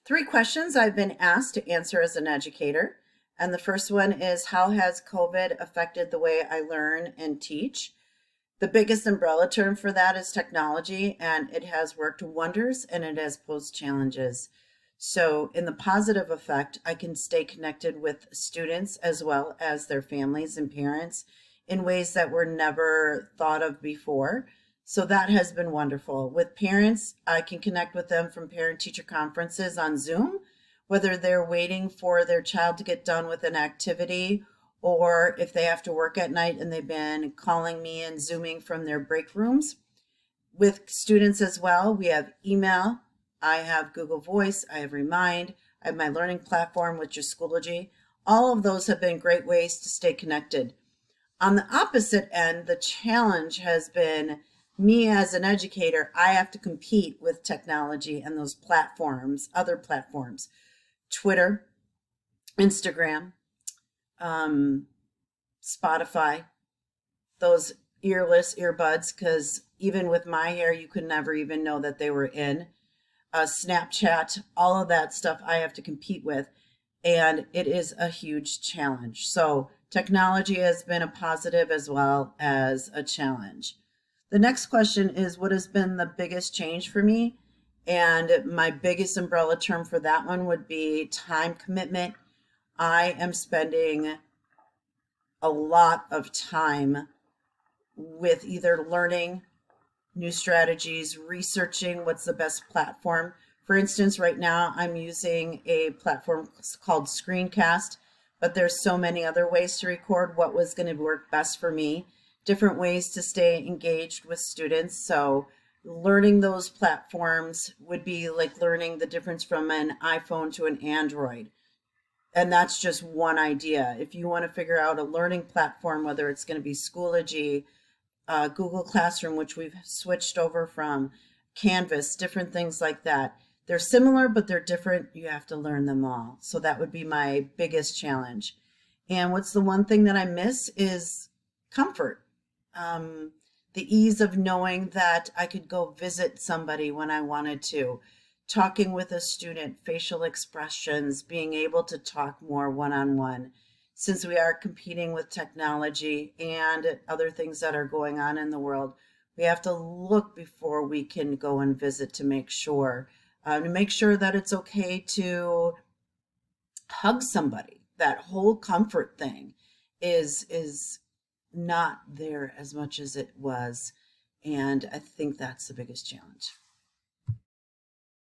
Three questions I've been asked to answer as an educator. And the first one is, how has COVID affected the way I learn and teach? The biggest umbrella term for that is technology, and it has worked wonders and it has posed challenges. So, in the positive effect, I can stay connected with students as well as their families and parents in ways that were never thought of before. So, that has been wonderful. With parents, I can connect with them from parent teacher conferences on Zoom, whether they're waiting for their child to get done with an activity or if they have to work at night and they've been calling me and Zooming from their break rooms. With students as well, we have email, I have Google Voice, I have Remind, I have my learning platform, which is Schoology. All of those have been great ways to stay connected. On the opposite end, the challenge has been me as an educator, I have to compete with technology and those platforms, other platforms, Twitter, Instagram, um, Spotify, those earless earbuds, because even with my hair, you could never even know that they were in. Snapchat, all of that stuff I have to compete with, and it is a huge challenge. So, technology has been a positive as well as a challenge. The next question is, what has been the biggest change for me? And my biggest umbrella term for that one would be time commitment. I am spending a lot of time with either learning new strategies, researching what's the best platform. For instance, right now I'm using a platform called Screencast, but there's so many other ways to record what was going to work best for me, different ways to stay engaged with students. So learning those platforms would be like learning the difference from an iPhone to an Android. And that's just one idea. If you want to figure out a learning platform, whether it's going to be Schoology, Google Classroom, which we've switched over from, Canvas, different things like that. They're similar, but they're different. You have to learn them all. So that would be my biggest challenge. And what's the one thing that I miss is comfort. Um, the ease of knowing that I could go visit somebody when I wanted to, talking with a student, facial expressions, being able to talk more one on one. Since we are competing with technology and other things that are going on in the world, we have to look before we can go and visit to make sure that it's okay to hug somebody. That whole comfort thing is not there as much as it was, and I think that's the biggest challenge.